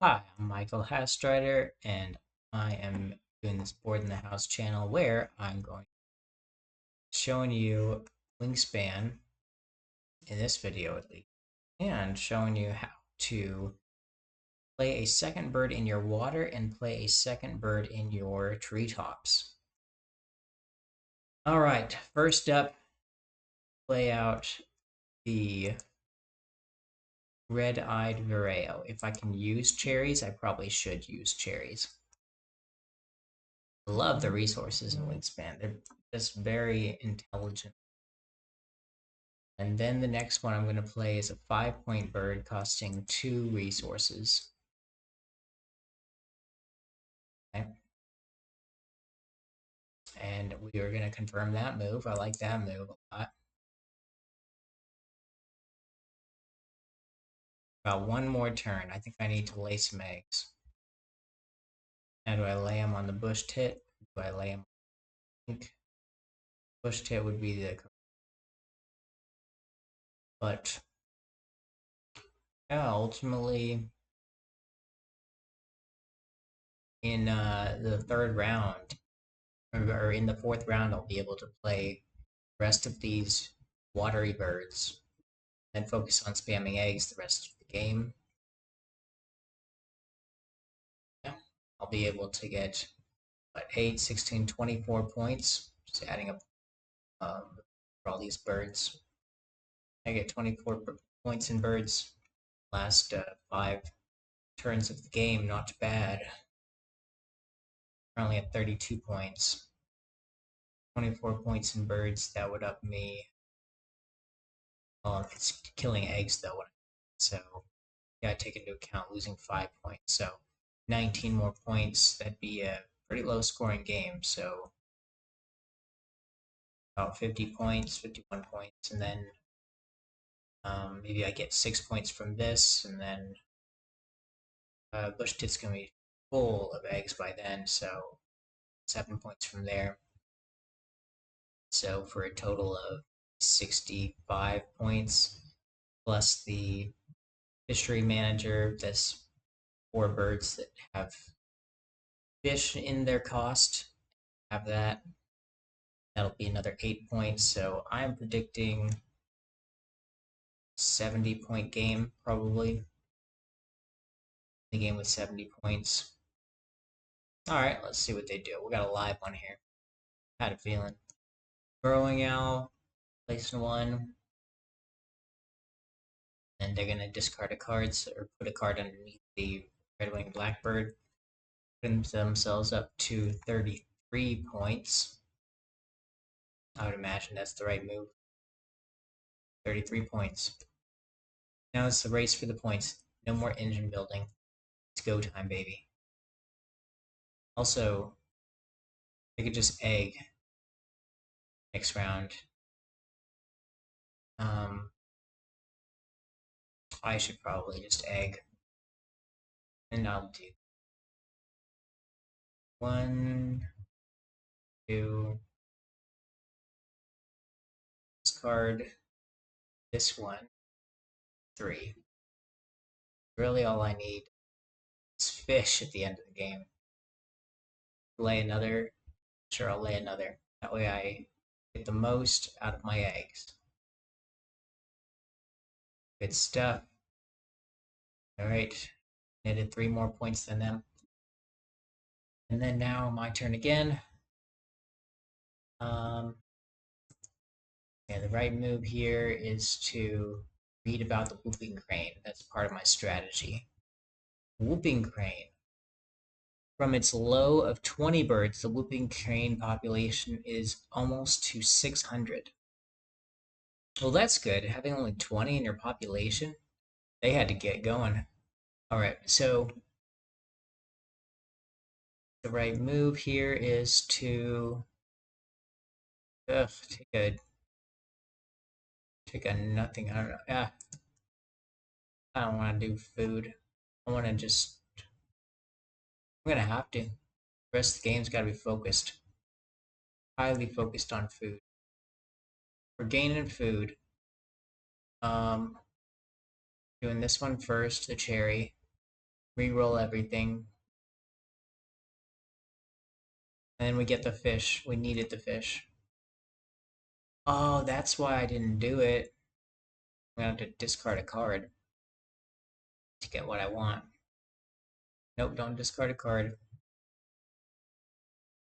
Hi, I'm Michael Hastrider, and I am doing this Board in the House channel where I'm going showing you Wingspan in this video at least, and showing you how to play a second bird in your water and play a second bird in your treetops. All right, first up, play out the red-eyed vireo. If I can use cherries, I probably should use cherries. I love the resources in Wingspan. They're just very intelligent. And then the next one I'm going to play is a 5-point bird costing 2 resources. Okay. And we are going to confirm that move. I like that move a lot. About one more turn. I think I need to lay some eggs. Now, do I lay them on the bush tit? Do I lay them? I think bush tit would be the. But yeah, ultimately, in the third round, or in the fourth round, I'll be able to play the rest of these watery birds and focus on spamming eggs the rest of the game. Yeah, I'll be able to get what, 8, 16, 24 points. Just adding up for all these birds. I get 24 points in birds. Last 5 turns of the game, not bad. Currently at 32 points. 24 points in birds, that would up me. Well, it's killing eggs though. So, yeah, I take into account losing 5 points. So, 19 more points, that'd be a pretty low scoring game. So, about 50 points, 51 points, and then maybe I get 6 points from this, and then bush tit's gonna be full of eggs by then, so 7 points from there. So for a total of 65 points, plus the fishery manager, that's 4 birds that have fish in their cost. Have that. That'll be another 8 points. So I'm predicting 70-point game, probably. The game with 70 points. All right, let's see what they do. We got a live one here. Had a feeling. Burrowing owl, placing one, and they're gonna discard a card or put a card underneath the red-winged blackbird, putting themselves up to 33 points. I would imagine that's the right move. 33 points. Now it's the race for the points. No more engine building. It's go time, baby. Also, I could just egg next round. Um, I should probably just egg, and I'll do 1, 2, discard this one, 3. Really, all I need is fish at the end of the game. Lay another. Sure, I'll lay another. That way I get the most out of my eggs. Good stuff. All right. Netted 3 more points than them. And then now my turn again. Um, yeah, the right move here is to read about the whooping crane. That's part of my strategy. Whooping crane. From its low of 20 birds, the whooping crane population is almost to 600. Well, that's good. Having only 20 in your population, they had to get going. All right, so the right move here is to take a nothing. I don't know. Yeah, I don't want to do food. I want to just. I'm gonna have to. The rest of the game's got to be focused, highly focused on food. We're gaining food. Um, doing this one first, the cherry. Reroll everything. And then we get the fish. We needed the fish. Oh, that's why I didn't do it. I'm gonna have to discard a card to get what I want. Nope, don't discard a card.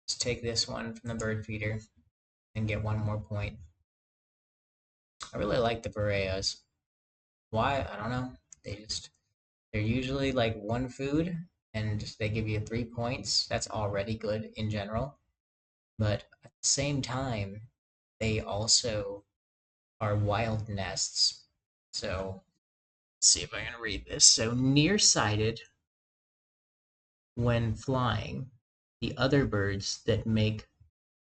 Just take this one from the bird feeder and get one more point. I really like the Boreas. Why? I don't know. They're usually like one food and they give you 3 points. That's already good in general. But at the same time, they also are wild nests. So let's see if I can read this. So nearsighted when flying, the other birds that make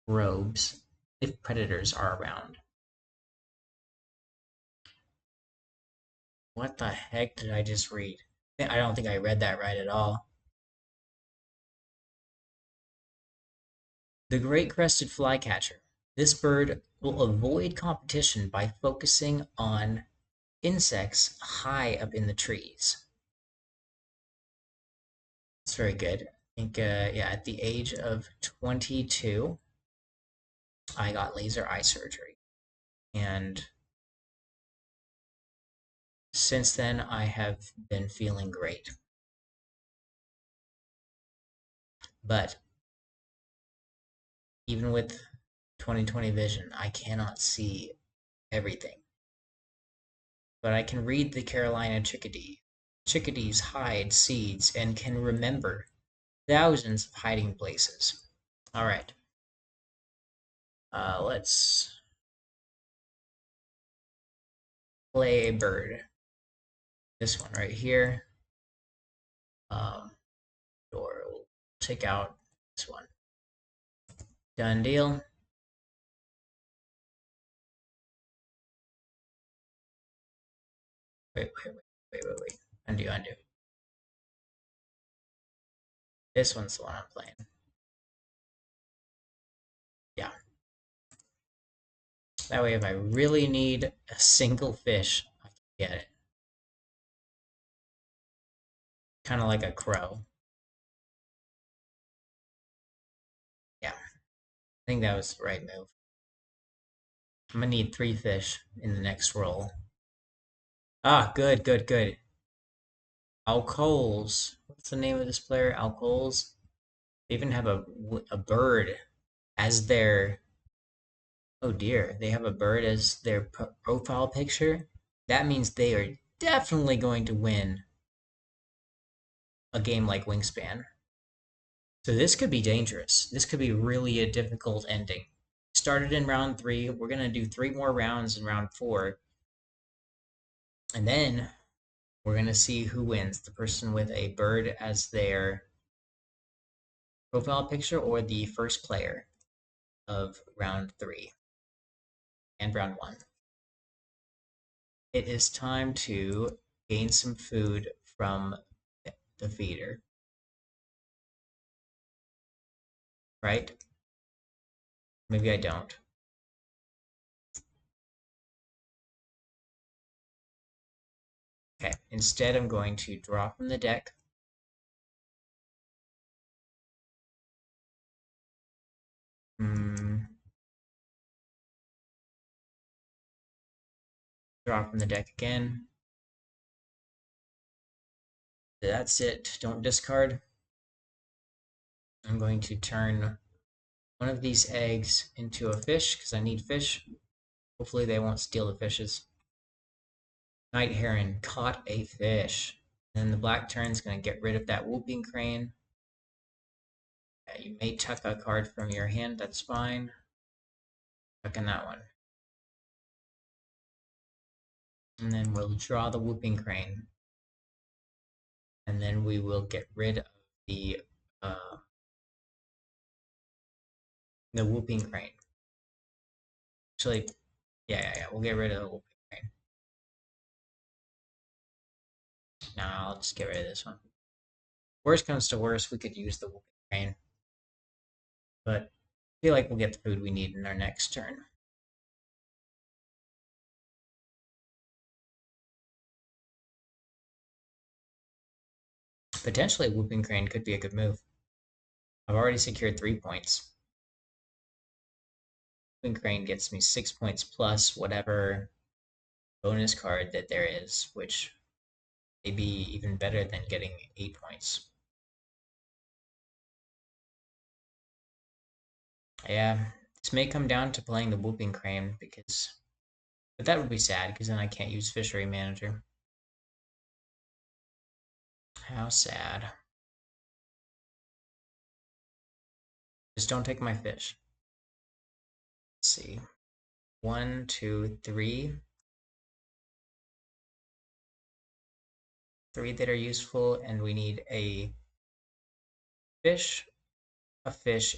robes if predators are around. What the heck did I just read? I don't think I read that right at all. The great crested flycatcher. This bird will avoid competition by focusing on insects high up in the trees. It's very good. I think, yeah, at the age of 22, I got laser eye surgery. And since then, I have been feeling great. But even with 20/20 vision, I cannot see everything. But I can read the Carolina chickadee. Chickadees hide seeds and can remember thousands of hiding places. All right. Let's play a bird. This one right here. Or we'll take out this one. Done deal. Wait. Undo. This one's the one I'm playing. Yeah. That way, if I really need a single fish, I can get it. Kind of like a crow. Yeah. I think that was the right move. I'm gonna need 3 fish in the next roll. Ah, good. Alcoles. What's the name of this player? Alcoles. They even have a bird as their. Oh dear, they have a bird as their profile picture. That means they are definitely going to win a game like Wingspan. So this could be dangerous. This could be really a difficult ending. Started in round 3. We're gonna do 3 more rounds in round 4, and then we're gonna see who wins. The person with a bird as their profile picture or the first player of round 3 and round 1. It is time to gain some food from the feeder, right? Maybe I don't. Okay, instead I'm going to draw from the deck. Draw from the deck again. That's it. Don't discard. I'm going to turn one of these eggs into a fish because I need fish. Hopefully they won't steal the fishes. Night Heron caught a fish. Then the black turn's going to get rid of that whooping crane. You may tuck a card from your hand, that's fine. Tucking that one. And then we'll draw the whooping crane. And then we will get rid of the whooping crane. Actually, yeah, we'll get rid of the whooping crane. Now I'll just get rid of this one. Worst comes to worst, we could use the whooping crane. But I feel like we'll get the food we need in our next turn. Potentially, Whooping Crane could be a good move. I've already secured 3 points. Whooping Crane gets me 6 points plus whatever bonus card that there is, which may be even better than getting 8 points. Yeah, this may come down to playing the Whooping Crane because, but that would be sad because then I can't use Fishery Manager. How sad. Just don't take my fish. Let's see. 1, 2, 3. 3 that are useful, and we need a fish,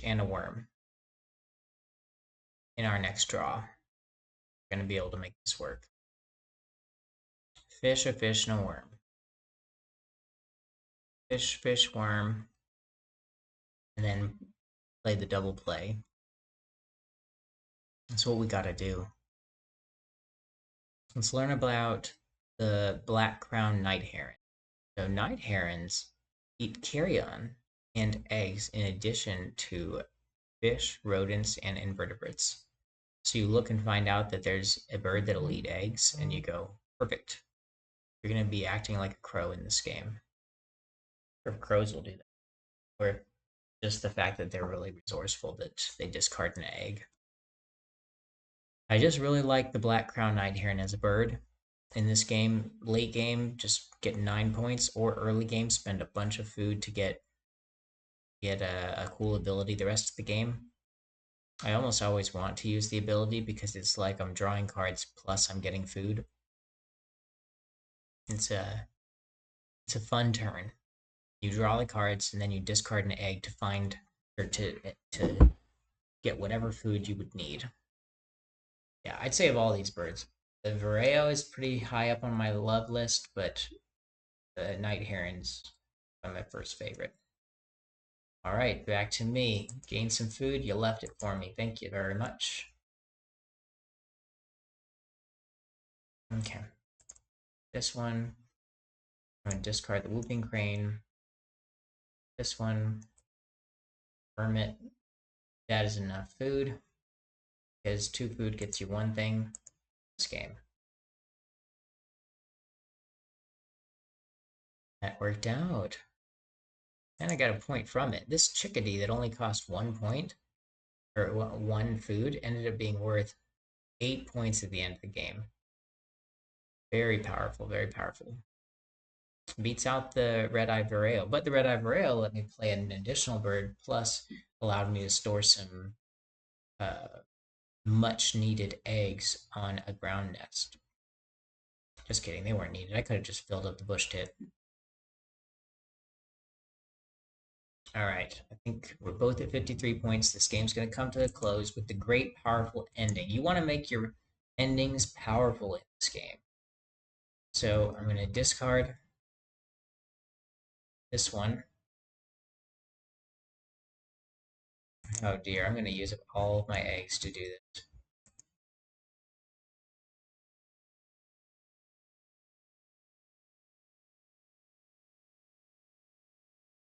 and a worm in our next draw. We're going to be able to make this work. Fish, a fish, and a worm. Fish, fish, worm, and then play the double play. That's what we got to do. Let's learn about the black crowned night heron. So night herons eat carrion and eggs in addition to fish, rodents, and invertebrates. So you look and find out that there's a bird that'll eat eggs, and you go, perfect. You're going to be acting like a crow in this game. Or crows will do that. Or just the fact that they're really resourceful that they discard an egg. I just really like the black crowned night heron as a bird. In this game, late game, just get 9 points, or early game, spend a bunch of food to get a cool ability the rest of the game. I almost always want to use the ability because it's like I'm drawing cards plus I'm getting food. It's a fun turn. You draw the cards and then you discard an egg to find or to get whatever food you would need. Yeah, I'd say of all these birds, the Vireo is pretty high up on my love list, but the night herons are my first favorite. All right, back to me. Gain some food. You left it for me. Thank you very much. Okay. This one, I'm going to discard the Whooping Crane. This one, Hermit. That is enough food, because 2 food gets you 1 thing this game. That worked out. And I got a point from it. This chickadee that only cost 1 point, or 1 food, ended up being worth 8 points at the end of the game. Very powerful, very powerful. Beats out the red-eye vireo, but the red-eye vireo let me play an additional bird, plus allowed me to store some much-needed eggs on a ground nest. Just kidding, they weren't needed. I could have just filled up the bush tit. All right, I think we're both at 53 points. This game's going to come to a close with the great, powerful ending. You want to make your endings powerful in this game. So I'm going to discard this one. Oh dear, I'm going to use up all of my eggs to do this.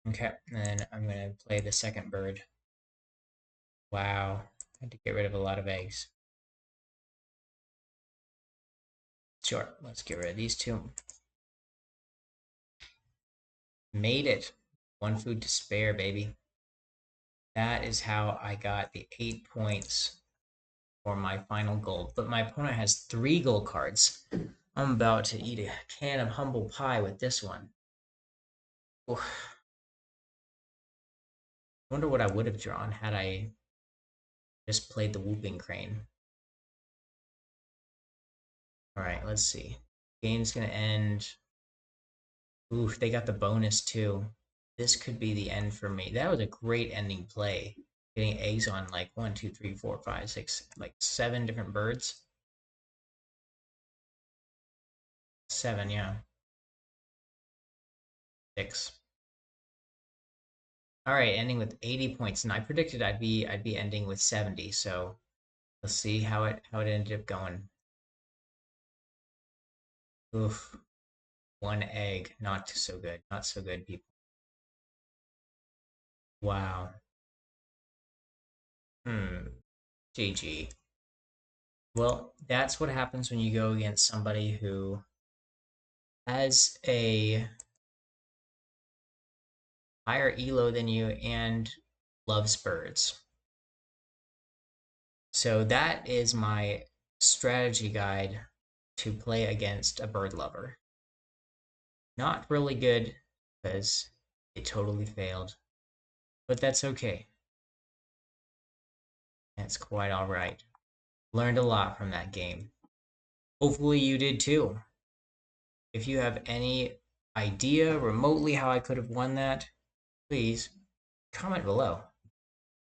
Okay, and then I'm going to play the second bird. Wow, I had to get rid of a lot of eggs. Sure, let's get rid of these 2. Made it. 1 food to spare, baby. That is how I got the 8 points for my final gold. But my opponent has 3 gold cards. I'm about to eat a can of humble pie with this one. Oof. Wonder what I would have drawn had I just played the Whooping Crane. Alright, let's see. Game's gonna end. Oof, they got the bonus too. This could be the end for me. That was a great ending play. Getting eggs on like 1, 2, 3, 4, 5, 6, like 7 different birds. 7, yeah. 6. All right, ending with 80 points, and I predicted I'd be ending with 70. So let's see how it ended up going. Oof, 1 egg, not so good, not so good, people. Wow. GG. Well, that's what happens when you go against somebody who has a higher elo than you and loves birds. So that is my strategy guide to play against a bird lover. Not really good because it totally failed, but that's okay. That's quite all right. Learned a lot from that game. Hopefully you did too. If you have any idea remotely how I could have won that, please comment below.